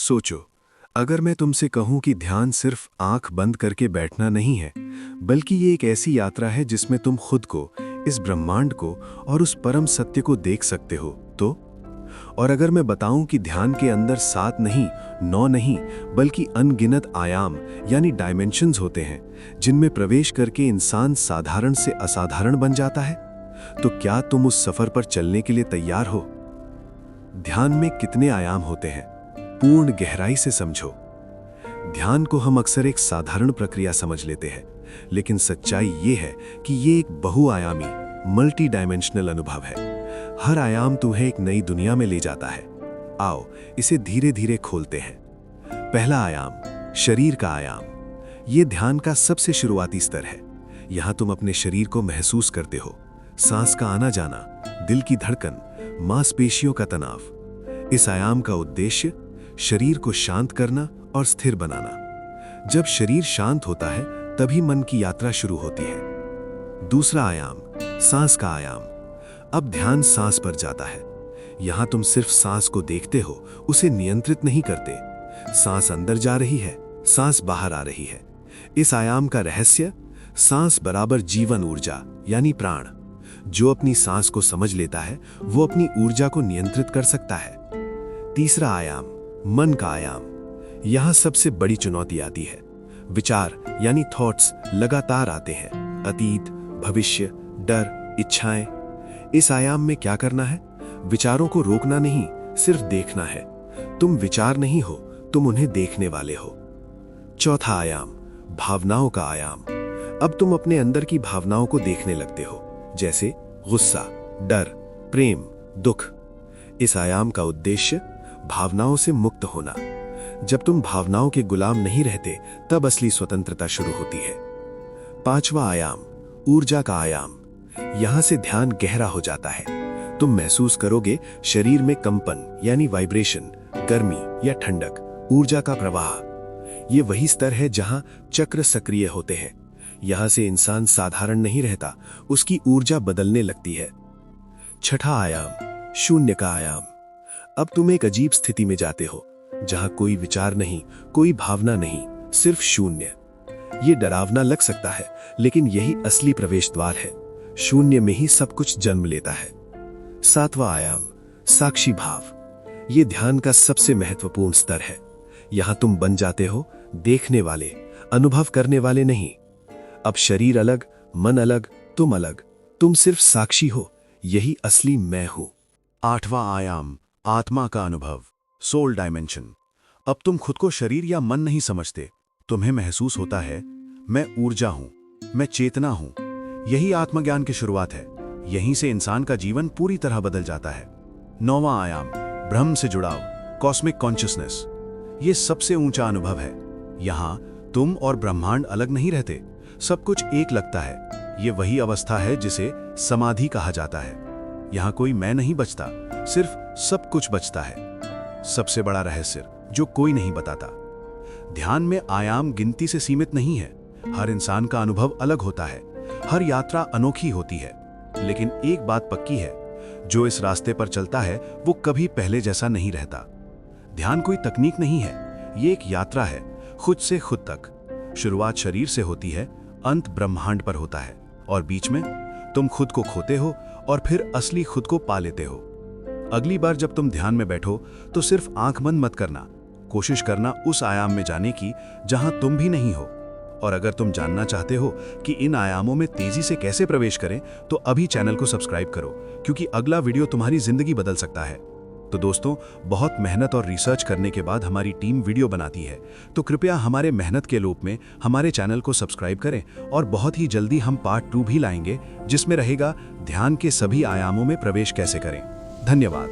सोचो, अगर मैं तुमसे कहूं कि ध्यान सिर्फ आंख बंद करके बैठना नहीं है, बल्कि ये एक ऐसी यात्रा है जिसमें तुम खुद को, इस ब्रह्मांड को और उस परम सत्य को देख सकते हो, तो? और अगर मैं बताऊं कि ध्यान के अंदर 7 नहीं, 9 नहीं, बल्कि अनगिनत आयाम यानी डायमेंशंस होते हैं, जिनमें प्रवेश करके इंसान साधारण से असाधारण बन जाता है, तो क्या तुम उस सफर पर चलने के लिए तैयार हो? ध्यान में कितने आयाम होते हैं, पूर्ण गहराई से समझो। ध्यान को हम अक्सर एक साधारण प्रक्रिया समझ लेते हैं, लेकिन सच्चाई ये है कि ये एक बहुआयामी, मल्टी डायमेंशनल अनुभव है। हर आयाम तुम्हें एक नई दुनिया में ले जाता है। आओ इसे धीरे धीरे खोलते हैं। पहला आयाम, शरीर का आयाम। ये ध्यान का सबसे शुरुआती स्तर है। यहां तुम अपने शरीर को महसूस करते हो, सांस का आना जाना, दिल की धड़कन, मांसपेशियों का तनाव। इस आयाम का उद्देश्य शरीर को शांत करना और स्थिर बनाना। जब शरीर शांत होता है तभी मन की यात्रा शुरू होती है। दूसरा आयाम, सांस का आयाम। अब ध्यान सांस पर जाता है। यहां तुम सिर्फ सांस को देखते हो, उसे नियंत्रित नहीं करते। सांस अंदर जा रही है, सांस बाहर आ रही है। इस आयाम का रहस्य, सांस बराबर जीवन ऊर्जा यानी प्राण। जो अपनी सांस को समझ लेता है वो अपनी ऊर्जा को नियंत्रित कर सकता है। तीसरा आयाम, मन का आयाम। यहां सबसे बड़ी चुनौती आती है। विचार यानी थॉट्स लगातार आते हैं, अतीत, भविष्य, डर, इच्छाएं। इस आयाम में क्या करना है? विचारों को रोकना नहीं, सिर्फ देखना है। तुम विचार नहीं हो, तुम उन्हें देखने वाले हो। चौथा आयाम, भावनाओं का आयाम। अब तुम अपने अंदर की भावनाओं को देखने लगते हो, जैसे गुस्सा, डर, प्रेम, दुख। इस आयाम का उद्देश्य भावनाओं से मुक्त होना। जब तुम भावनाओं के गुलाम नहीं रहते, तब असली स्वतंत्रता शुरू होती है। पांचवा आयाम, ऊर्जा का आयाम। यहां से ध्यान गहरा हो जाता है। तुम महसूस करोगे शरीर में कंपन यानी वाइब्रेशन, गर्मी या ठंडक, ऊर्जा का प्रवाह। ये वही स्तर है जहां चक्र सक्रिय होते हैं। यहां से इंसान साधारण नहीं रहता, उसकी ऊर्जा बदलने लगती है। छठा आयाम, शून्य का आयाम। अब तुम एक अजीब स्थिति में जाते हो, जहां कोई विचार नहीं, कोई भावना नहीं, सिर्फ शून्य। ये डरावना लग सकता है, लेकिन यही असली प्रवेश द्वार है। शून्य में ही सब कुछ जन्म लेता है। सातवां आयाम, साक्षी भाव। ये ध्यान का सबसे महत्वपूर्ण स्तर है। यहां तुम बन जाते हो देखने वाले, अनुभव करने वाले नहीं। अब शरीर अलग, मन अलग, तुम अलग। तुम सिर्फ साक्षी हो। यही असली मैं हूं। आठवां आयाम, आत्मा का अनुभव, सोल डायमेंशन। अब तुम खुद को शरीर या मन नहीं समझते। तुम्हें महसूस होता है, मैं ऊर्जा हूं, मैं चेतना हूं। यही आत्मज्ञान की शुरुआत है। यहीं से इंसान का जीवन पूरी तरह बदल जाता है। नौवां आयाम, ब्रह्म से जुड़ाव, कॉस्मिक कॉन्शियसनेस। यह सबसे ऊंचा अनुभव है। यहां तुम और ब्रह्मांड अलग नहीं रहते, सब कुछ एक लगता है। यह वही अवस्था है जिसे समाधि कहा जाता है। यहां कोई मैं नहीं बचता, सिर्फ सब कुछ बचता है। सबसे बड़ा रहस्य जो कोई नहीं बताता, ध्यान में आयाम गिनती से सीमित नहीं है। हर इंसान का अनुभव अलग होता है, हर यात्रा अनोखी होती है। लेकिन एक बात पक्की है, जो इस रास्ते पर चलता है वो कभी पहले जैसा नहीं रहता। ध्यान कोई तकनीक नहीं है, ये एक यात्रा है, खुद से खुद तक। शुरुआत शरीर से होती है, अंत ब्रह्मांड पर होता है, और बीच में तुम खुद को खोते हो और फिर असली खुद को पा लेते हो। अगली बार जब तुम ध्यान में बैठो तो सिर्फ आंख बंद मत करना, कोशिश करना उस आयाम में जाने की जहां तुम भी नहीं हो। और अगर तुम जानना चाहते हो कि इन आयामों में तेजी से कैसे प्रवेश करें, तो अभी चैनल को सब्सक्राइब करो, क्योंकि अगला वीडियो तुम्हारी जिंदगी बदल सकता है। तो दोस्तों, बहुत मेहनत और रिसर्च करने के बाद हमारी टीम वीडियो बनाती है, तो कृपया हमारे मेहनत के रूप में हमारे चैनल को सब्सक्राइब करें। और बहुत ही जल्दी हम पार्ट 2 भी लाएंगे, जिसमें रहेगा ध्यान के सभी आयामों में प्रवेश कैसे करें। धन्यवाद।